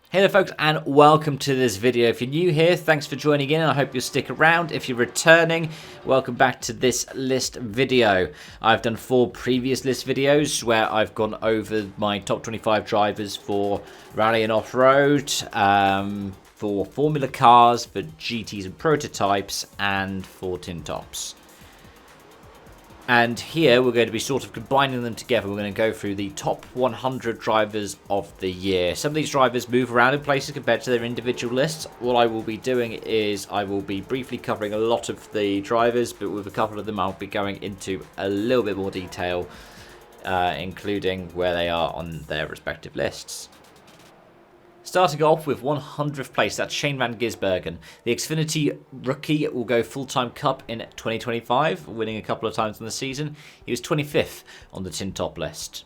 Hey there folks, and welcome to this video. If you're new here, thanks for joining in and I hope you'll stick around. If you're returning, welcome back to this list video. I've done 4 previous list videos where I've gone over my top 25 drivers for rally and off-road, for Formula cars, for GTs and prototypes, and for tin tops. And here we're going to be sort of combining them together. We're going to go through the top 100 drivers of the year. Some of these drivers move around in places compared to their individual lists. What I will be doing is I will be briefly covering a lot of the drivers, but with a couple of them I'll be going into a little bit more detail, including where they are on their respective lists. Starting off with 100th place, that's Shane van Gisbergen. The Xfinity rookie will go full-time cup in 2025, winning a couple of times in the season. He was 25th on the tin top list.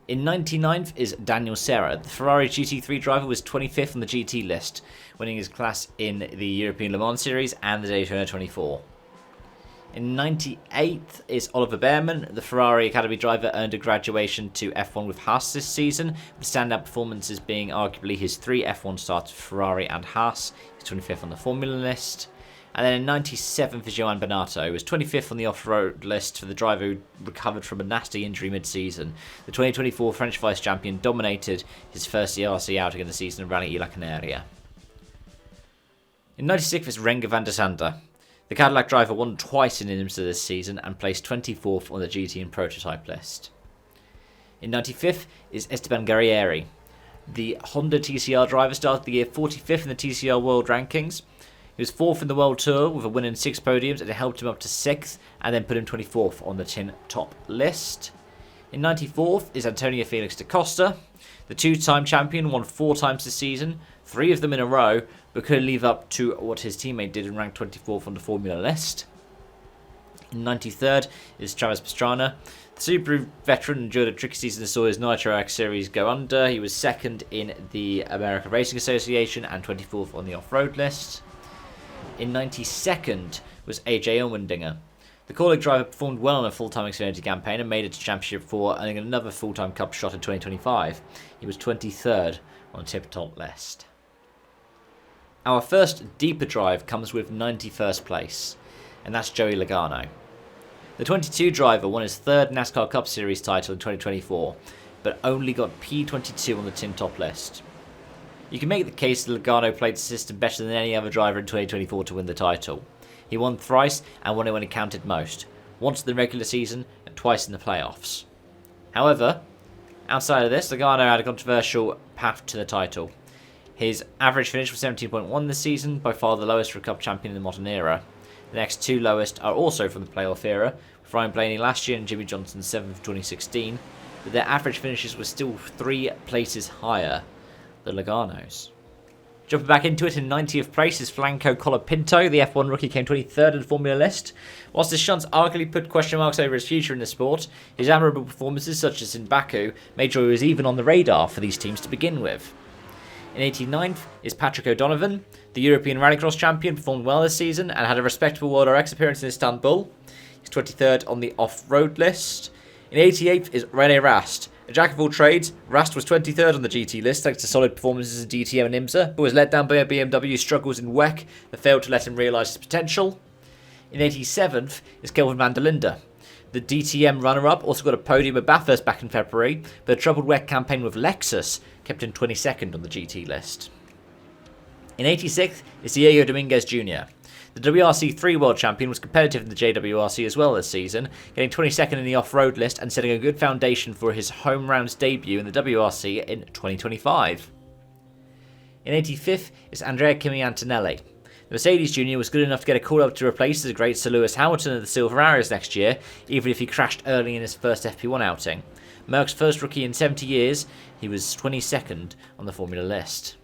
In 99th is Daniel Serra. The Ferrari GT3 driver was 25th on the GT list, winning his class in the European Le Mans Series and the Daytona 24. In 98th is Oliver Bearman. The Ferrari Academy driver earned a graduation to F1 with Haas this season, with standout performances being arguably his 3 F1 starts for Ferrari and Haas. He's 25th on the Formula list. And then in 97th is Johan Bernardo, who was 25th on the off-road list for the driver who recovered from a nasty injury mid-season. The 2024 French vice-champion dominated his first ERC outing in the season of Rally La Canaria. In 96th is Renger van der Sande. The Cadillac driver won twice in IMSA this season and placed 24th on the GT and prototype list. In 95th is Esteban Guerrieri. The Honda TCR driver started the year 45th in the TCR World Rankings. He was 4th in the World Tour with a win in 6 podiums, and it helped him up to 6th and then put him 24th on the tin top list. In 94th is Antonio Felix da Costa. The 2-time champion won 4 times this season, 3 of them in a row, but couldn't live up to what his teammate did and ranked 24th on the Formula list. In 93rd is Travis Pastrana. The Subaru veteran enjoyed a tricky season and saw his Nitro X Series go under. He was 2nd in the American Racing Association and 24th on the off-road list. In 92nd was AJ Allmendinger. The Corlick driver performed well on a full-time Xfinity campaign and made it to Championship 4, earning another full-time Cup shot in 2025. He was 23rd on the tip-top list. Our first deeper drive comes with 91st place, and that's Joey Logano. The 22 driver won his 3rd NASCAR Cup Series title in 2024, but only got P22 on the tin top list. You can make the case that Logano played the system better than any other driver in 2024 to win the title. He won thrice and won it when it counted most, once in the regular season and twice in the playoffs. However, outside of this, Logano had a controversial path to the title. His average finish was 17.1 this season, by far the lowest for a Cup champion in the modern era. The next 2 lowest are also from the playoff era, with Ryan Blaney last year and Jimmy Johnson 7th for 2016, but their average finishes were still 3 places higher than Logano's. Jumping back into it, in 90th place is Franco Colapinto. The F1 rookie came 23rd in the Formula list. Whilst his shunts arguably put question marks over his future in the sport, his admirable performances, such as in Baku, made sure he was even on the radar for these teams to begin with. In 89th is Patrick O'Donovan. The European Rallycross champion performed well this season and had a respectable World RX appearance in Istanbul. He's 23rd on the off-road list. In 88th is Rene Rast. A jack of all trades, Rast was 23rd on the GT list thanks to solid performances in DTM and IMSA, but was let down by a BMW struggles in WEC that failed to let him realise his potential. In 87th is Kelvin van der Linde. The DTM runner-up also got a podium at Bathurst back in February, but a troubled WEC campaign with Lexus kept him 22nd on the GT list. In 86th is Diego Dominguez Jr. The WRC3 World Champion was competitive in the JWRC as well this season, getting 22nd in the off-road list and setting a good foundation for his home rounds debut in the WRC in 2025. In 85th is Andrea Kimi Antonelli. The Mercedes Junior was good enough to get a call-up to replace the great Sir Lewis Hamilton of the Silver Arrows next year, even if he crashed early in his first FP1 outing. Merck's first rookie in 70 years, he was 22nd on the Formula list.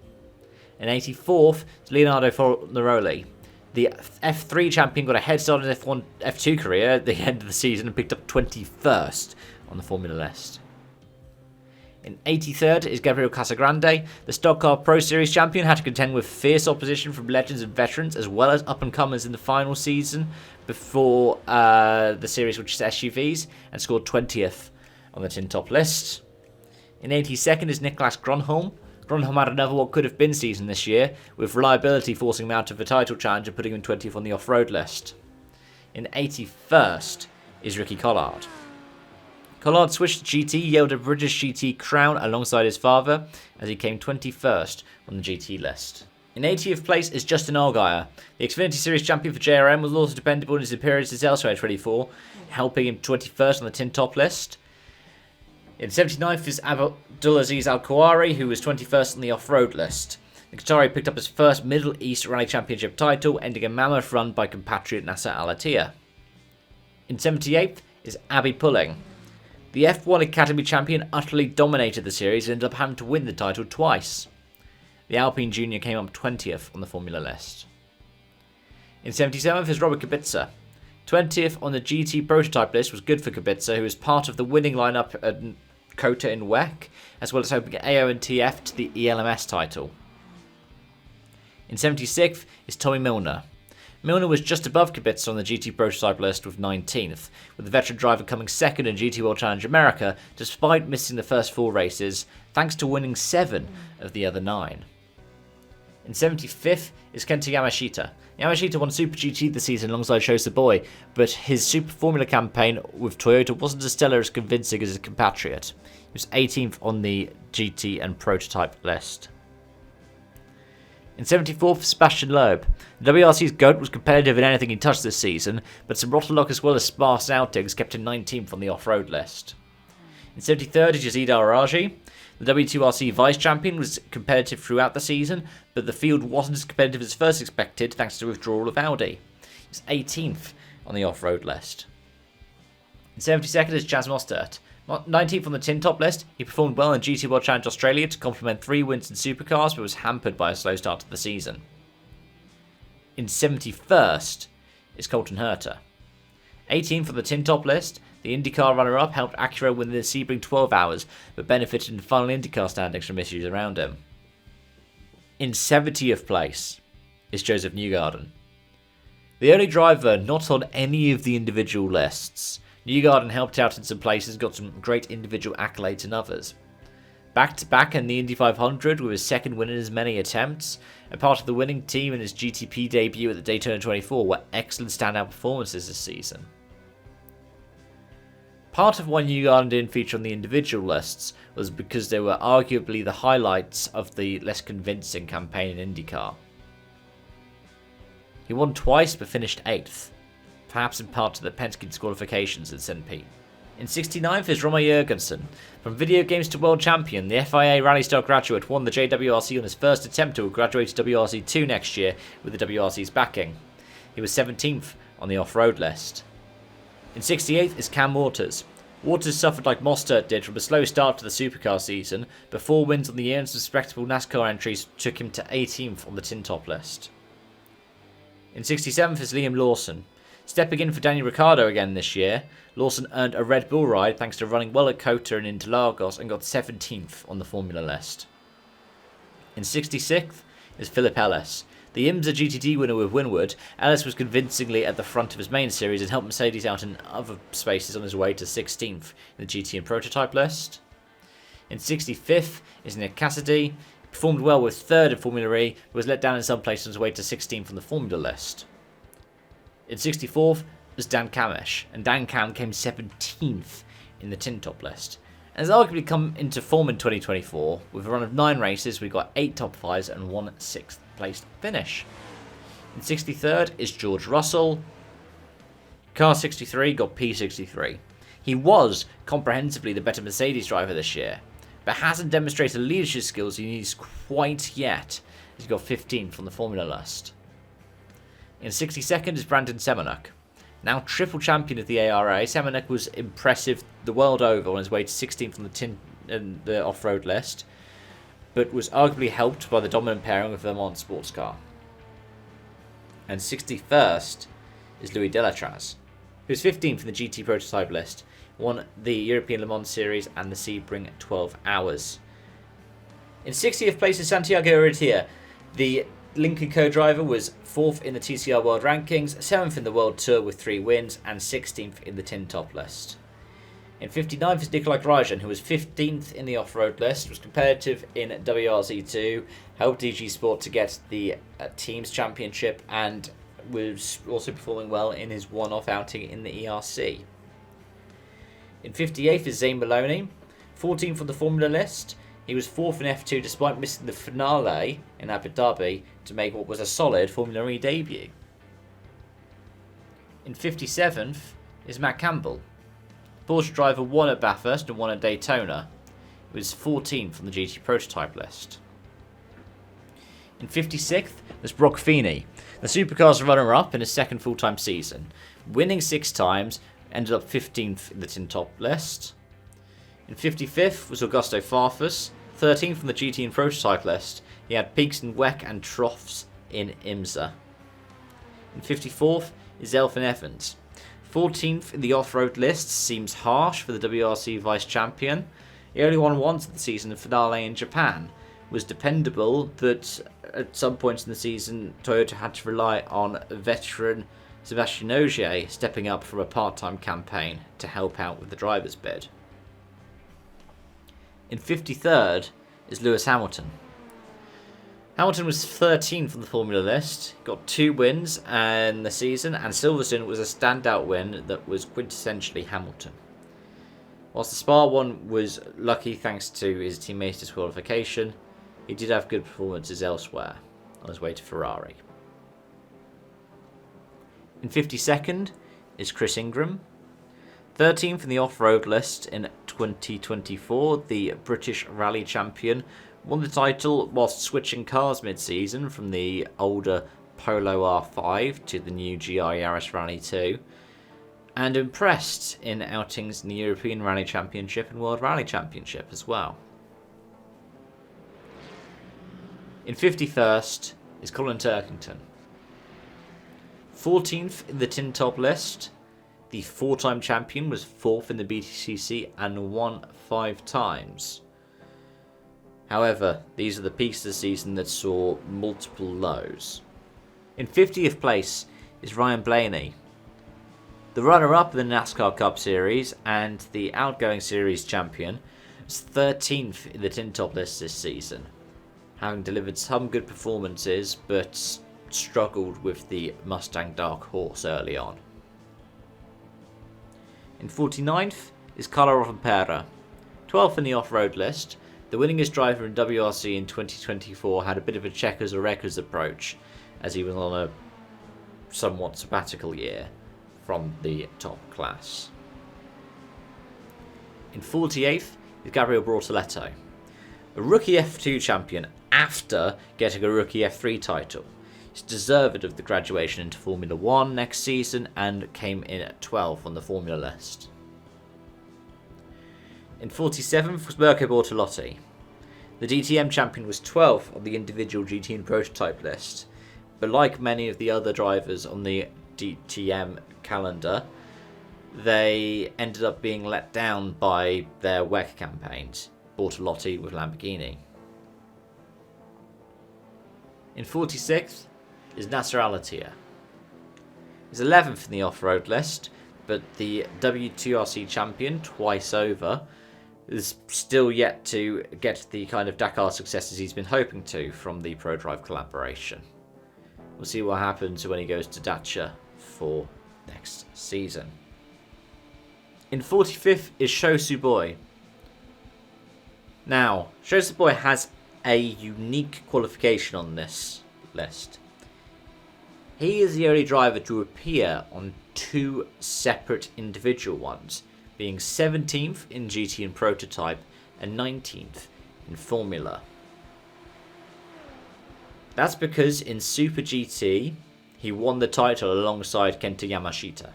In 84th is Leonardo Fornaroli. The F3 champion got a head start in his F2 career at the end of the season and picked up 21st on the Formula list. In 83rd is Gabriel Casagrande. The Stock Car Pro Series champion had to contend with fierce opposition from legends and veterans as well as up-and-comers in the final season before the series, which is SUVs, and scored 20th on the tin top list. In 82nd is Niklas Gronholm. Gronholm had another what could have been season this year, with reliability forcing him out of the title challenge and putting him 20th on the off-road list. In 81st is Ricky Collard. Collard switched to GT, yielded a British GT crown alongside his father, as he came 21st on the GT list. In 80th place is Justin Allgaier. The Xfinity Series champion for JRM was also dependable in his appearances elsewhere in 24, helping him 21st on the tin top list. In 79th is Abdulaziz Al-Khawari, who was 21st on the off-road list. The Qatari picked up his first Middle East Rally Championship title, ending a mammoth run by compatriot Nasser Al-Attiyah. In 78th is Abby Pulling. The F1 Academy champion utterly dominated the series and ended up having to win the title twice. The Alpine Junior came up 20th on the Formula list. In 77th is Robert Kubica. 20th on the GT prototype list was good for Kubica, who was part of the winning lineup at Kota in WEC, as well as hoping AO and TF to the ELMS title. In 76th is Tommy Milner. Milner was just above Kubica on the GT prototype list with 19th, with the veteran driver coming second in GT World Challenge America despite missing the first 4 races, thanks to winning 7 of the other 9. In 75th is Kenta Yamashita. Yamashita won Super GT this season alongside Sho Tsuboi, but his Super Formula campaign with Toyota wasn't as stellar as convincing as his compatriot. He was 18th on the GT and prototype list. In 74th, Sebastian Loeb. The WRC's GOAT was competitive in anything he touched this season, but some rotten as well as sparse outings kept him 19th on the off-road list. In 73rd is Yazid Al-Raji. The W2RC vice-champion was competitive throughout the season, but the field wasn't as competitive as first expected thanks to the withdrawal of Audi. He was 18th on the off-road list. In 72nd is Chaz Mostert. 19th on the tin top list, he performed well in GT World Challenge Australia to complement 3 wins in supercars, but was hampered by a slow start to the season. In 71st is Colton Herta. 18th on the tin top list, the IndyCar runner-up helped Acura win the Sebring 12 Hours, but benefited in final IndyCar standings from issues around him. In 70th place is Josef Newgarden. The only driver not on any of the individual lists, Newgarden helped out in some places, got some great individual accolades in others. Back-to-back in the Indy 500 with his second win in as many attempts, and part of the winning team in his GTP debut at the Daytona 24 were excellent standout performances this season. Part of why Newgarden didn't feature on the individual lists was because they were arguably the highlights of the less convincing campaign in IndyCar. He won twice but finished 8th, perhaps in part to the Penske disqualifications at St. Pete. In 69th is Romain Jurgensen. From video games to world champion, the FIA Rally Star graduate won the JWRC on his first attempt to graduate to WRC2 next year with the WRC's backing. He was 17th on the off-road list. In 68th is Cam Waters. Waters suffered like Mostert did from a slow start to the supercar season, but 4 wins on the year and some respectable NASCAR entries took him to 18th on the tin top list. In 67th is Liam Lawson. Stepping in for Daniel Ricciardo again this year, Lawson earned a Red Bull ride thanks to running well at Kota and Interlagos and got 17th on the Formula list. In 66th is Philip Ellis. The IMSA GTD winner with Winward, Ellis was convincingly at the front of his main series and helped Mercedes out in other spaces on his way to 16th in the GT and prototype list. In 65th is Nick Cassidy. He performed well with 3rd in Formula E, but was let down in some places on his way to 16th on the Formula list. In 64th was Dan Kamish, and Dan Cam came 17th in the tin top list. And has arguably come into form in 2024. With a run of 9 races, we got 8 top 5s and 1 6th placed finish. In 63rd is George Russell. Car 63 got P63. He was comprehensively the better Mercedes driver this year, but hasn't demonstrated the leadership skills he needs quite yet, as he got 15th on the Formula list. In 62nd is Brandon Semenuk. Now triple champion of the ARA, Semenuk was impressive the world over on his way to 16th on the off-road list, but was arguably helped by the dominant pairing with Vermont sports car. And 61st is Louis Delatraz, who's 15th in the GT prototype list, won the European Le Mans Series and the Sebring 12 Hours. In 60th place is Santiago Urrutia. The Lincoln co-driver was 4th in the TCR World Rankings, 7th in the World Tour with 3 wins, and 16th in the tin top list. In 59th is Nikolai Grosjean, who was 15th in the off-road list, was competitive in WRC2, helped DG Sport to get the Teams Championship, and was also performing well in his one-off outing in the ERC. In 58th is Zane Maloney, 14th on the Formula list. He was 4th in F2 despite missing the finale in Abu Dhabi to make what was a solid Formula E debut. In 57th is Matt Campbell. Porsche driver won at Bathurst and won at Daytona. He was 14th on the GT prototype list. In 56th was Brock Feeney, the Supercars runner-up in his second full-time season, winning 6 times, ended up 15th in the tin top list. In 55th was Augusto Farfus, 13th on the GT and prototype list. He had peaks in WEC and troughs in IMSA. In 54th is Elfyn Evans. 14th in the off-road list seems harsh for the WRC vice champion. He only won once of the season finale in Japan. Was dependable, but at some points in the season Toyota had to rely on veteran Sebastian Ogier stepping up from a part-time campaign to help out with the driver's bid. In 53rd is Lewis Hamilton. Hamilton was 13th on the Formula list, got 2 wins in the season, and Silverstone was a standout win that was quintessentially Hamilton. Whilst the Spa one was lucky thanks to his teammates' disqualification, he did have good performances elsewhere on his way to Ferrari. In 52nd is Chris Ingram. 13th in the off-road list in 2024, the British Rally Champion won the title whilst switching cars mid-season from the older Polo R5 to the new GR Yaris Rally 2, and impressed in outings in the European Rally Championship and World Rally Championship as well. In 51st is Colin Turkington. 14th in the tin top list, the 4-time champion was 4th in the BTCC and won 5 times. However, these are the peaks of the season that saw multiple lows. In 50th place is Ryan Blaney. The runner-up in the NASCAR Cup Series and the outgoing series champion was 13th in the tin top list this season, having delivered some good performances but struggled with the Mustang Dark Horse early on. In 49th is Carlo Rovanpera. 12th in the off-road list, the winningest driver in WRC in 2024 had a bit of a checkers or wreckers approach as he was on a somewhat sabbatical year from the top class. In 48th is Gabriel Bortoleto, a rookie F2 champion after getting a rookie F3 title. He's deserved of the graduation into Formula 1 next season and came in at 12th on the Formula list. In 47th was Mirko Bortolotti. The DTM champion was 12th on the individual GT and prototype list, but like many of the other drivers on the DTM calendar, they ended up being let down by their WEC campaigns, Bortolotti with Lamborghini. In 46th is Nasser Al-Attiyah. He's 11th in the off-road list, but the W2RC champion twice over is still yet to get the kind of Dakar successes he's been hoping to from the ProDrive collaboration. We'll see what happens when he goes to Dacia for next season. In 45th is Sho Tsuboi. Now, Sho Tsuboi has a unique qualification on this list. He is the only driver to appear on 2 separate individual ones, being 17th in GT and Prototype and 19th in Formula. That's because in Super GT, he won the title alongside Kenta Yamashita.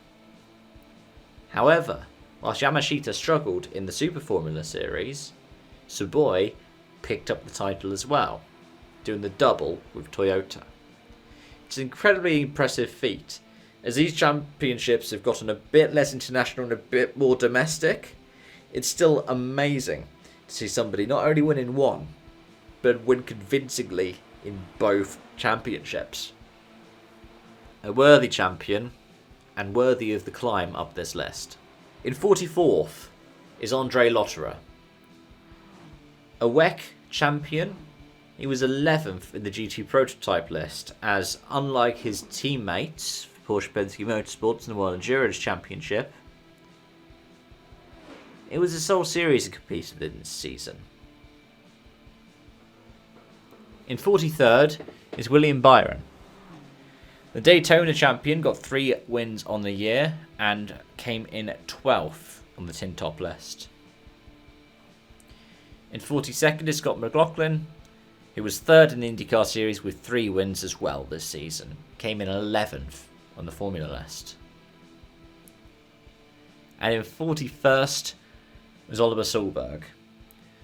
However, whilst Yamashita struggled in the Super Formula series, Tsuboi picked up the title as well, doing the double with Toyota. It's an incredibly impressive feat, as these championships have gotten a bit less international and a bit more domestic. It's still amazing to see somebody not only win in one, but win convincingly in both championships. A worthy champion, and worthy of the climb up this list. In 44th is Andre Lotterer. A WEC champion, he was 11th in the GT prototype list, as unlike his teammates, Porsche Penske Motorsports in the World Endurance Championship, it was a sole series he competed in this season. In 43rd is William Byron. The Daytona champion got 3 wins on the year and came in 12th on the tin top list. In 42nd is Scott McLaughlin, who was 3rd in the IndyCar Series with 3 wins as well this season. Came in 11th on the Formula list. And in 41st was Oliver Solberg.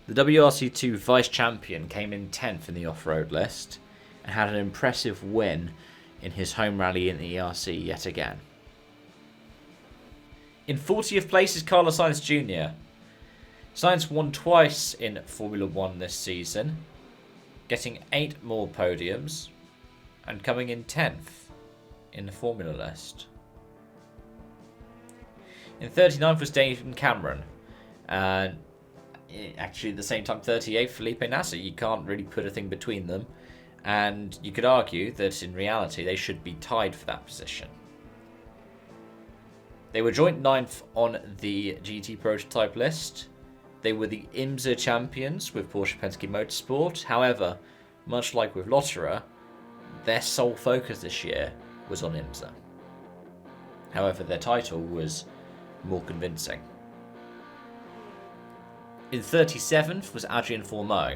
The WRC2 Vice Champion came in 10th in the off-road list and had an impressive win in his home rally in the ERC yet again. In 40th place is Carlos Sainz Jr. Sainz won twice in Formula 1 this season, getting 8 more podiums and coming in 10th in the Formula list. In 39th was David Cameron, and actually at the same time 38th Felipe Nasser. You can't really put a thing between them, and you could argue that in reality they should be tied for that position. They were joint 9th on the GT prototype list. They were the IMSA champions with Porsche Penske Motorsport. However, much like with Lotterer, their sole focus this year was on IMSA. However, their title was more convincing. In 37th was Adrien Fourmeau.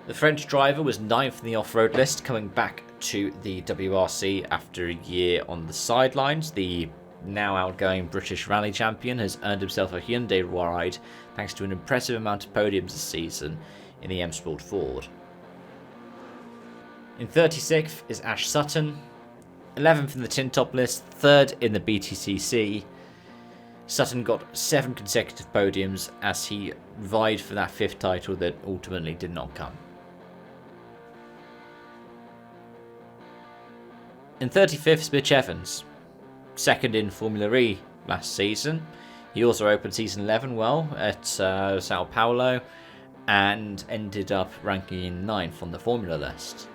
The French driver was 9th in the off-road list, coming back to the WRC after a year on the sidelines. The now outgoing British Rally champion has earned himself a Hyundai ride thanks to an impressive amount of podiums this season in the M Sport Ford. In 36th is Ash Sutton, 11th in the tin top list, 3rd in the BTCC. Sutton got 7 consecutive podiums as he vied for that 5th title that ultimately did not come. In 35th is Mitch Evans, 2nd in Formula E last season. He also opened season 11 well at Sao Paulo and ended up ranking in 9th on the Formula list.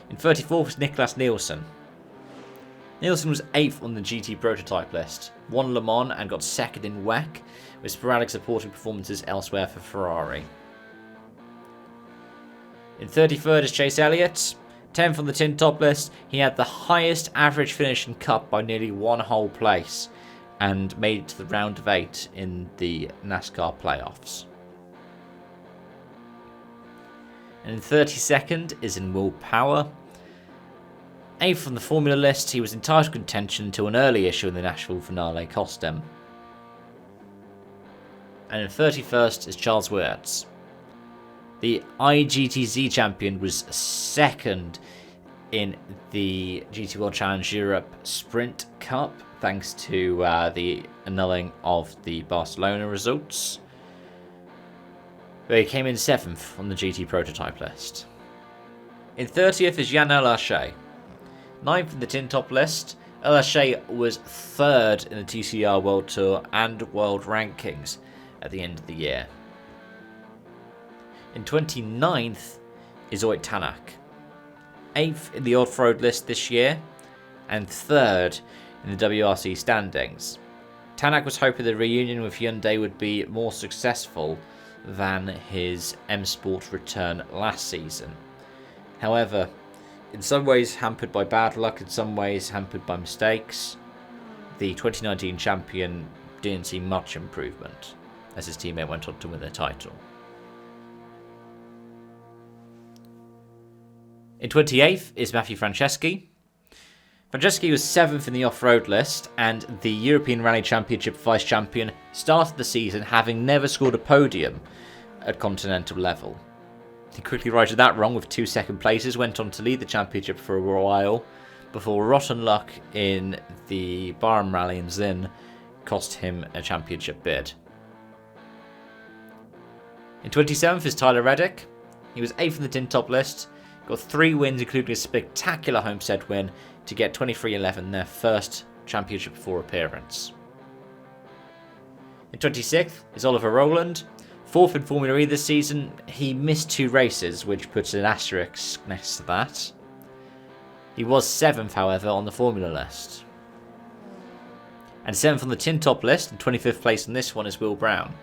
In 34th was Niklas Nielsen. Nielsen was 8th on the GT prototype list, won Le Mans and got 2nd in WEC, with sporadic supporting performances elsewhere for Ferrari. In 33rd is Chase Elliott, 10th on the tin top list. He had the highest average finish in Cup by nearly 1 whole place and made it to the round of 8 in the NASCAR playoffs. And in 32nd is in Will Power. 8th on the Formula list, he was in title contention until an early issue in the Nashville finale cost him. And in 31st is Charles Weerts. The IGTZ champion was 2nd in the GT World Challenge Europe Sprint Cup thanks to the annulling of the Barcelona results. But he came in 7th on the GT prototype list. In 30th is Yann Elhaché. 9th in the tin top list. Elhaché was 3rd in the TCR World Tour and World Rankings at the end of the year. In 29th is Ott Tanak. 8th in the off-road list this year and 3rd in the WRC standings. Tanak was hoping the reunion with Hyundai would be more successful than his M Sport return last season. However, in some ways hampered by bad luck, in some ways hampered by mistakes, the 2019 champion didn't see much improvement as his teammate went on to win the title. In 28th is Matthew Franceschi. Franceschi was 7th in the off-road list, and the European Rally Championship vice champion started the season having never scored a podium at continental level. He quickly righted that wrong with 2 second places, went on to lead the championship for a while, before rotten luck in the Bahrain Rally in Zin cost him a championship bid. In 27th is Tyler Reddick. He was 8th in the tin top list, got 3 wins including a spectacular Homestead win to get 23-11, their first championship 4 appearance. In 26th is Oliver Rowland. 4th in Formula E this season. He missed 2 races, which puts an asterisk next to that. He was 7th, however, on the Formula list. And 7th on the Tin Top list, and 25th place on this one is Will Brown.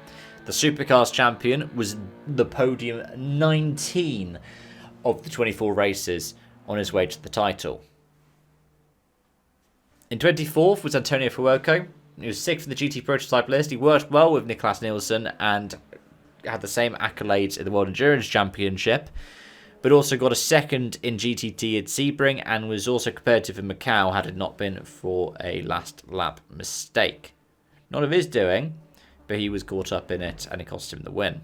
The Supercars champion was the podium 19 of the 24 races on his way to the title. In 24th was Antonio Fuoco. He was 6th in the GT Prototype list. He worked well with Niklas Nielsen and had the same accolades in the World Endurance Championship, but also got a 2nd in GTT at Sebring and was also competitive in Macau had it not been for a last lap mistake. Not of his doing, but he was caught up in it and it cost him the win.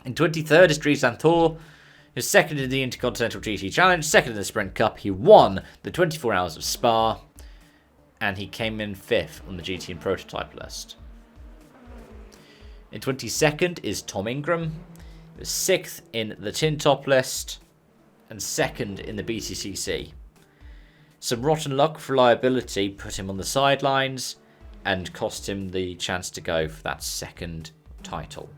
In 23rd is Dries Anthor. He was 2nd in the Intercontinental GT Challenge, 2nd in the Sprint Cup. He won the 24 Hours of Spa, and he came in 5th on the GT and Prototype list. In 22nd is Tom Ingram. He was 6th in the Tin Top list and 2nd in the BTCC. Some rotten luck for reliability put him on the sidelines and cost him the chance to go for that 2nd title.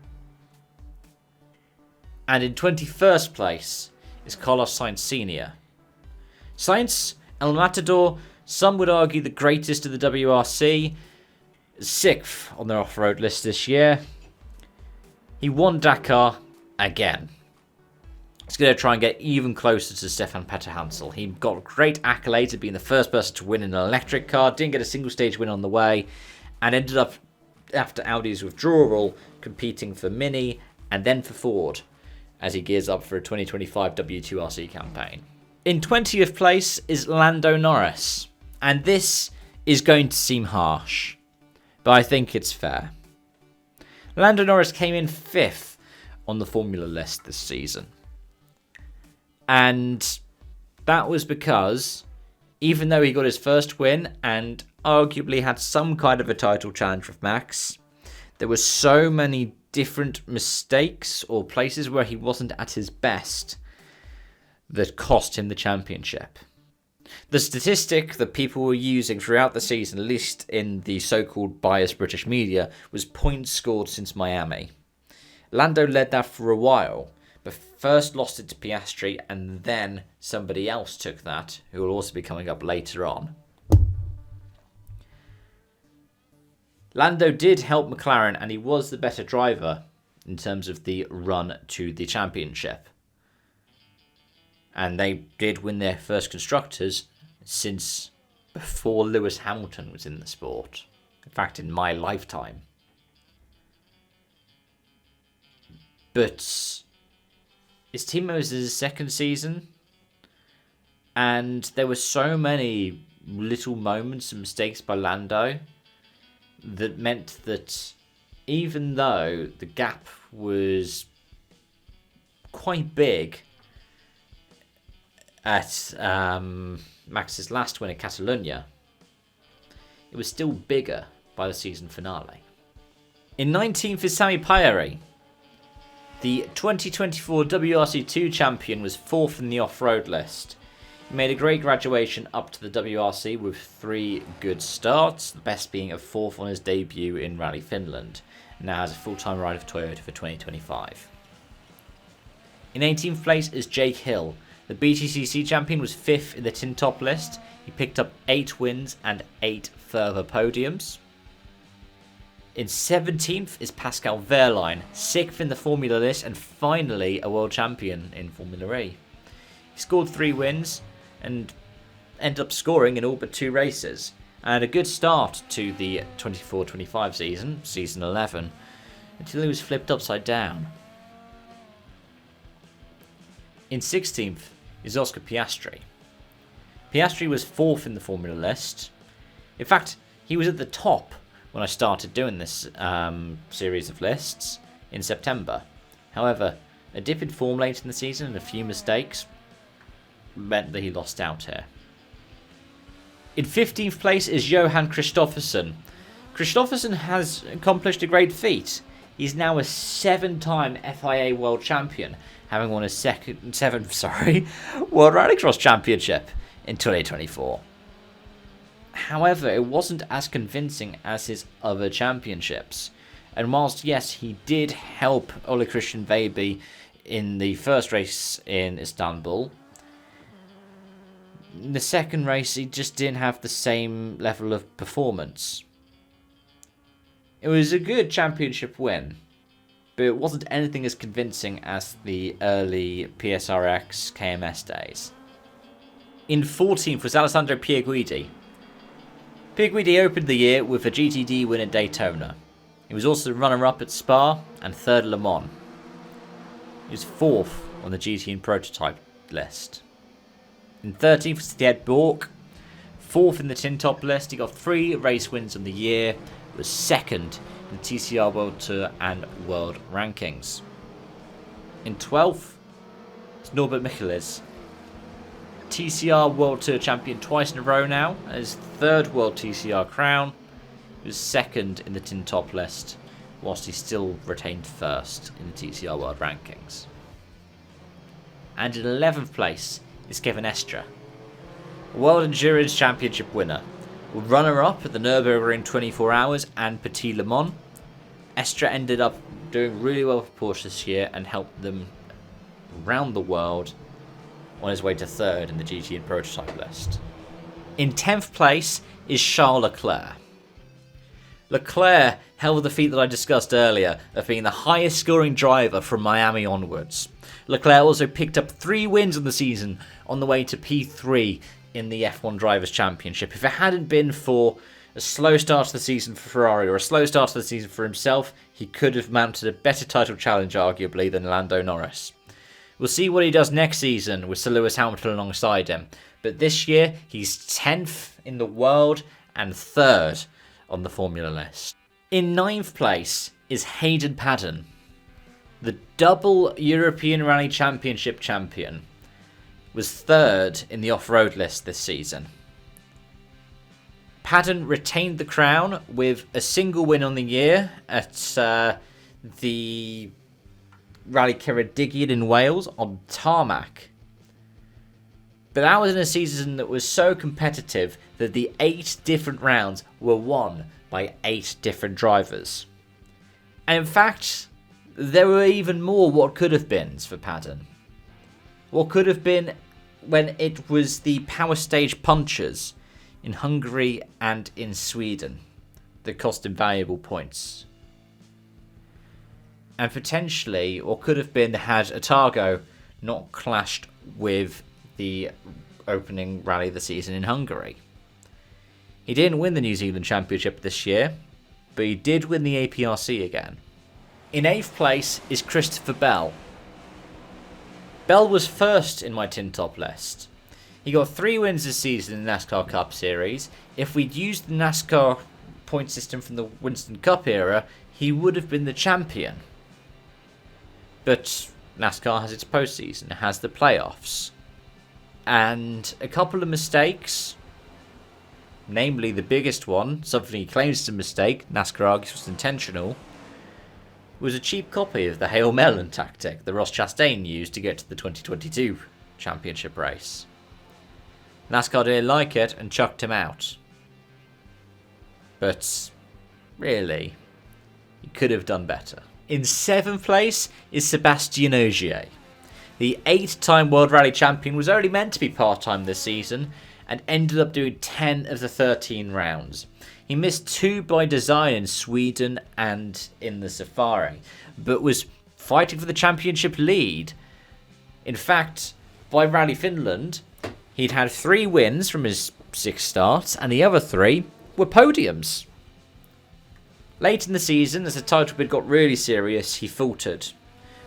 And in 21st place is Carlos Sainz Sr. Sainz, El Matador, some would argue the greatest of the WRC, 6th on their off-road list this year. He won Dakar again. He's going to try and get even closer to Stefan Petter-Hansel. He got great accolades of being the first person to win in an electric car, didn't get a single stage win on the way, and ended up, after Audi's withdrawal, competing for Mini and then for Ford as he gears up for a 2025 W2RC campaign. In 20th place is Lando Norris, and this is going to seem harsh, but I think it's fair. Lando Norris came in 5th on the Formula list this season. And that was because, even though he got his first win and arguably had some kind of a title challenge with Max, there were so many different mistakes or places where he wasn't at his best that cost him the championship. The statistic that people were using throughout the season, at least in the so-called biased British media, was points scored since Miami. Lando led that for a while, but first lost it to Piastri and then somebody else took that, who will also be coming up later on. Lando did help McLaren and he was the better driver in terms of the run to the championship. And they did win their first constructors since before Lewis Hamilton was in the sport. In fact, in my lifetime. But it's Timo's second season, and there were so many little moments and mistakes by Lando that meant that even though the gap was quite big at Max's last win at Catalonia, it was still bigger by the season finale. In 19th is Sami Pairi. The 2024 WRC2 champion was 4th in the off-road list. He made a great graduation up to the WRC with 3 good starts, the best being a 4th on his debut in Rally Finland, and now has a full-time rider for Toyota for 2025. In 18th place is Jake Hill. The BTCC champion was 5th in the Tin Top list. He picked up 8 wins and 8 further podiums. In 17th is Pascal Wehrlein, 6th in the Formula list and finally a world champion in Formula E. He scored 3 wins and ended up scoring in all but 2 races, and had a good start to the 24-25 season, season 11, until he was flipped upside down. In 16th is Oscar Piastri. Piastri was 4th in the Formula list. In fact, he was at the top when I started doing this series of lists in September. However, a dip in form late in the season and a few mistakes meant that he lost out here. In 15th place is Johan Kristoffersson. Kristoffersson has accomplished a great feat. He's now a 7-time FIA World Champion, having won his 7th World Rallycross Championship in 2024. However, it wasn't as convincing as his other championships. And whilst, yes, he did help Ole Christian Veiby in the first race in Istanbul, in the second race he just didn't have the same level of performance. It was a good championship win, but it wasn't anything as convincing as the early PSRX KMS days. In 14th was Alessandro Pierguidi. Pierguidi opened the year with a GTD win at Daytona. He was also runner-up at Spa and 3rd at Le Mans. He was 4th on the GT and Prototype list. In 13th was Thied Bork, 4th in the Tin Top list. He got 3 race wins on the year. He was 2nd in the TCR World Tour and World Rankings. In 12th was Norbert Michelis, TCR World Tour champion twice in a row now, his 3rd World TCR crown. He was 2nd in the Tin Top list, whilst he still retained 1st in the TCR World Rankings. And in 11th place is Kevin Estre, a World Endurance Championship winner. Runner-up at the Nürburgring 24 Hours and Petit Le Mans. Estre ended up doing really well for Porsche this year and helped them around the world on his way to 3rd in the GT and Prototype list. In 10th place is Charles Leclerc. Leclerc held the feat that I discussed earlier of being the highest scoring driver from Miami onwards. Leclerc also picked up 3 wins on the season on the way to P3 in the F1 Drivers' Championship. If it hadn't been for a slow start to the season for Ferrari or a slow start to the season for himself, he could have mounted a better title challenge arguably than Lando Norris. We'll see what he does next season with Sir Lewis Hamilton alongside him. But this year, he's 10th in the world and 3rd on the Formula list. In 9th place is Hayden Paddon, the double European Rally Championship champion. Was 3rd in the off-road list this season. Paddon retained the crown with a single win on the year at the Rally Ceredigion in Wales on tarmac. But that was in a season that was so competitive that the 8 different rounds were won by 8 different drivers. And in fact, there were even more what could have beens for Paddon. What could have been when it was the power stage punchers in Hungary and in Sweden that cost him valuable points. And potentially, or could have been, had Otago not clashed with the opening rally of the season in Hungary. He didn't win the New Zealand Championship this year, but he did win the APRC again. In 8th place is Christopher Bell. Bell was 1st in my Tin Top list. He got 3 wins this season in the NASCAR Cup Series. If we'd used the NASCAR point system from the Winston Cup era, he would have been the champion. But NASCAR has its postseason, it has the playoffs. And a couple of mistakes, namely the biggest one, something he claims is a mistake, NASCAR argues was intentional, was a cheap copy of the Hail Melon tactic that Ross Chastain used to get to the 2022 championship race. NASCAR didn't like it and chucked him out. But really, he could have done better. In 7th place is Sébastien Ogier. The 8-time World Rally Champion was only meant to be part-time this season and ended up doing 10 of the 13 rounds. He missed 2 by design in Sweden and in the Safari, but was fighting for the championship lead. In fact, by Rally Finland, he'd had 3 wins from his 6 starts, and the other 3 were podiums. Late in the season, as the title bid got really serious, he faltered,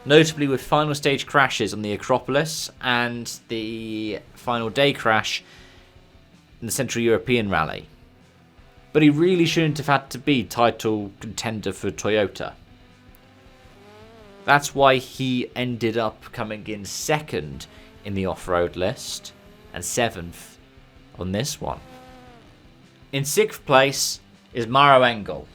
notably with final stage crashes on the Acropolis and the final day crash in the Central European Rally. But he really shouldn't have had to be title contender for Toyota. That's why he ended up coming in 2nd in the off-road list and 7th on this one. In 6th place is Maro Engel.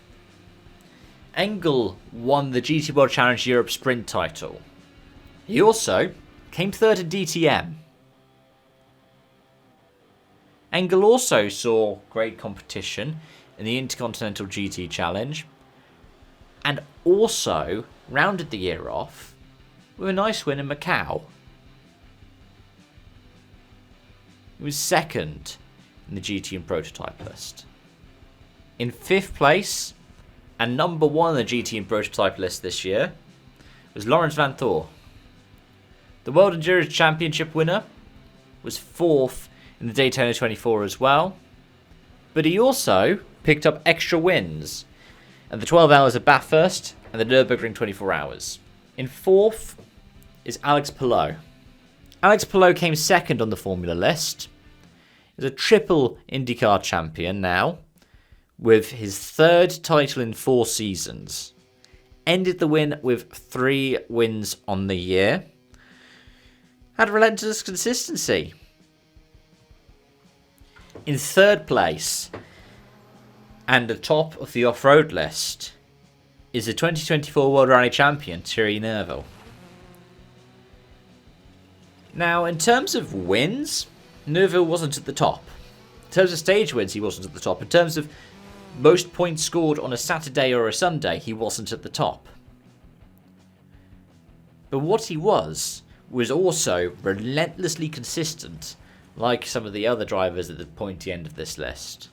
Engel won the GT World Challenge Europe Sprint title. He also came 3rd in DTM. Engel also saw great competition in the Intercontinental GT Challenge, and also rounded the year off with a nice win in Macau. He was second in the GT and Prototype list. In 5th place, and number 1 on the GT and Prototype list this year, was Lawrence Van Thor. The World Endurance Championship winner was 4th in the Daytona 24 as well, but he also picked up extra wins at the 12 Hours of Bathurst and the Nürburgring 24 Hours. In 4th is Alex Palou. Alex Palou came 2nd on the Formula list. He's a triple IndyCar champion now, with his 3rd title in 4 seasons. Ended the win with 3 wins on the year. Had relentless consistency. In 3rd place, and the top of the off-road list, is the 2024 World Rally Champion, Thierry Neuville. Now, in terms of wins, Neuville wasn't at the top. In terms of stage wins, he wasn't at the top. In terms of most points scored on a Saturday or a Sunday, he wasn't at the top. But what he was also relentlessly consistent, like some of the other drivers at the pointy end of this list.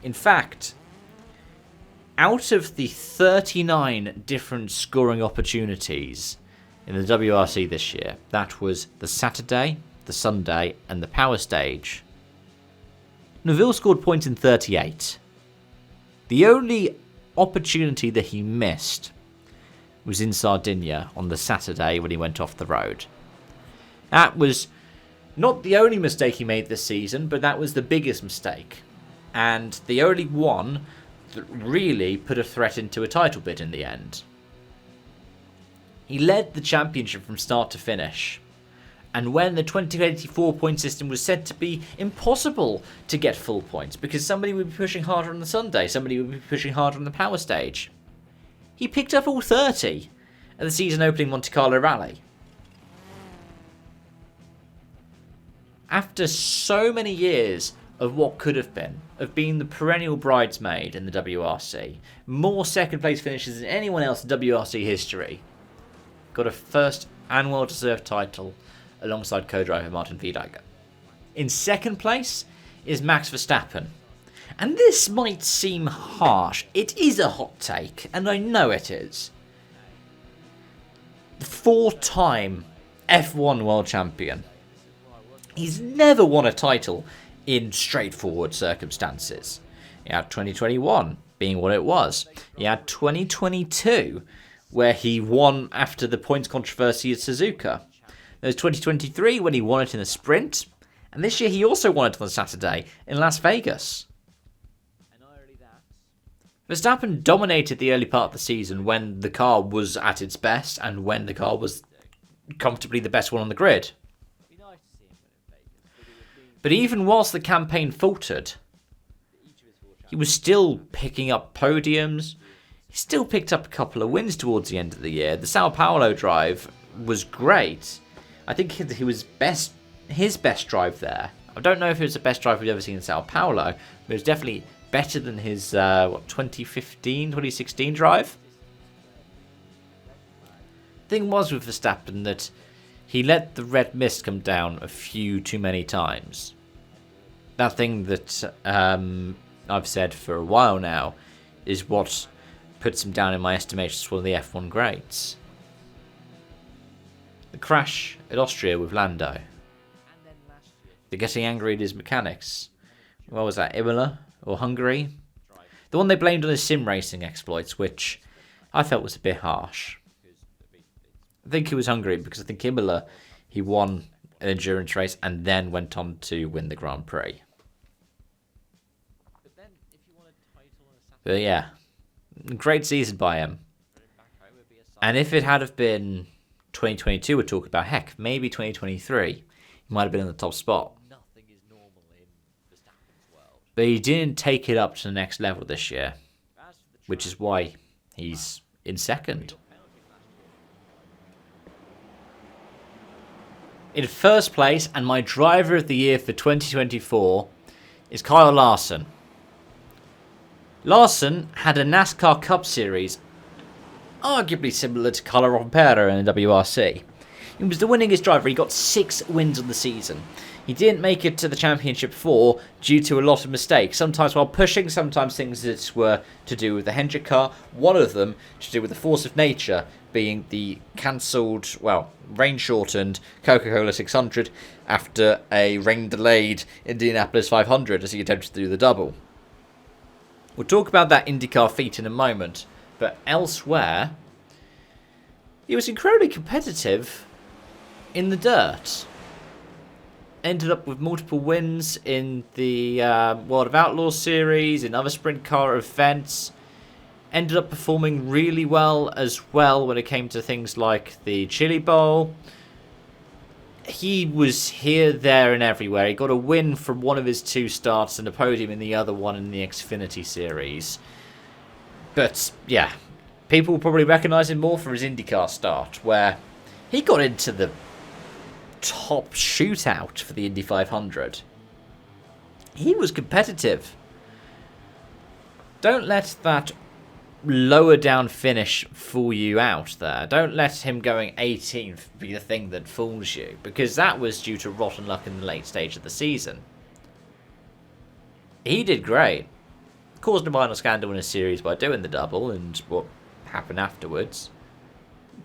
In fact, out of the 39 different scoring opportunities in the WRC this year, that was the Saturday, the Sunday, and the Power Stage, Neuville scored points in 38. The only opportunity that he missed was in Sardinia on the Saturday when he went off the road. That was not the only mistake he made this season, but that was the biggest mistake. And the only one that really put a threat into a title bid in the end. He led the championship from start to finish. And when the 2084 point system was said to be impossible to get full points because somebody would be pushing harder on the Sunday, somebody would be pushing harder on the Power Stage, he picked up all 30 at the season opening Monte Carlo Rally. After so many years of what could have been, of being the perennial bridesmaid in the WRC, more second place finishes than anyone else in WRC history, got a first and well-deserved title alongside co-driver Martin Wiedeigger. In 2nd place is Max Verstappen. And this might seem harsh. It is a hot take, and I know it is. The 4-time F1 world champion. He's never won a title in straightforward circumstances. He had 2021 being what it was. He had 2022, where he won after the points controversy at Suzuka. There's 2023 when he won it in a sprint, and this year he also won it on Saturday in Las Vegas. Verstappen dominated the early part of the season when the car was at its best and when the car was comfortably the best one on the grid. But even whilst the campaign faltered, he was still picking up podiums. He still picked up a couple of wins towards the end of the year. The Sao Paulo drive was great. I think he was his best drive there. I don't know if it was the best drive we've ever seen in Sao Paulo, but it was definitely better than his 2015, 2016 drive. The thing was with Verstappen that he let the red mist come down a few too many times. That thing that I've said for a while now is what puts him down in my estimation as one of the F1 greats. The crash at Austria with Lando. The getting angry at his mechanics. What was that, Imola or Hungary? The one they blamed on his sim racing exploits, which I felt was a bit harsh. I think it was Hungary because I think Imola, he won an endurance race and then went on to win the Grand Prix. But yeah, great season by him. And if it had have been 2022, we're talking about, heck, maybe 2023, he might have been in the top spot. But he didn't take it up to the next level this year, which is why he's in 2nd. In first place, and my driver of the year for 2024, is Kyle Larson. Larson had a NASCAR Cup Series arguably similar to Carlo Rompera in the WRC. He was the winningest driver. He got 6 wins on the season. He didn't make it to the championship 4 due to a lot of mistakes. Sometimes while pushing, sometimes things that were to do with the Hendrick car. One of them to do with the force of nature, being the cancelled, well, rain-shortened Coca-Cola 600 after a rain-delayed Indianapolis 500 as he attempted to do the double. We'll talk about that IndyCar feat in a moment, but elsewhere, he was incredibly competitive in the dirt. Ended up with multiple wins in the World of Outlaws series, in other sprint car events. Ended up performing really well as well when it came to things like the Chili Bowl. He was here, there and everywhere. He got a win from one of his 2 starts and a podium in the other one in the Xfinity series. But, yeah, people will probably recognise him more for his IndyCar start, where he got into the top shootout for the Indy 500. He was competitive. Don't let that lower down finish fool you out there. Don't let him going 18th be the thing that fools you, because that was due to rotten luck in the late stage of the season. He did great. Caused a minor scandal in a series by doing the double and what happened afterwards.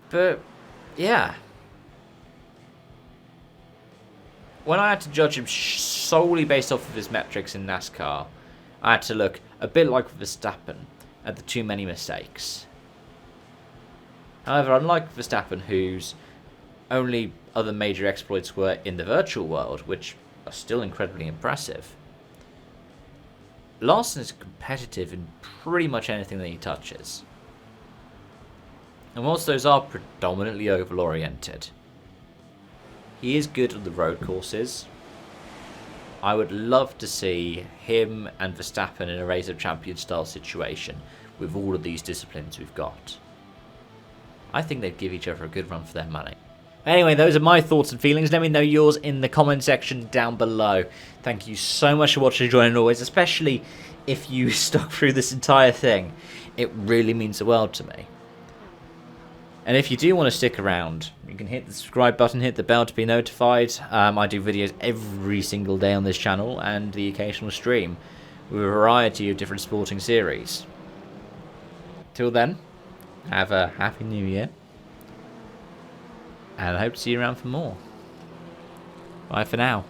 But, yeah. When I had to judge him solely based off of his metrics in NASCAR, I had to look a bit like Verstappen at the too many mistakes. However, unlike Verstappen, whose only other major exploits were in the virtual world, which are still incredibly impressive, Larson is competitive in pretty much anything that he touches. And whilst those are predominantly oval-oriented, he is good on the road courses. I would love to see him and Verstappen in a Race of Champions style situation with all of these disciplines we've got. I think they'd give each other a good run for their money. Anyway, those are my thoughts and feelings. Let me know yours in the comment section down below. Thank you so much for watching and joining always, especially if you stuck through this entire thing. It really means the world to me. And if you do want to stick around, you can hit the subscribe button, hit the bell to be notified. I do videos every single day on this channel and the occasional stream with a variety of different sporting series. Till then, have a happy new year. And I hope to see you around for more. Bye for now.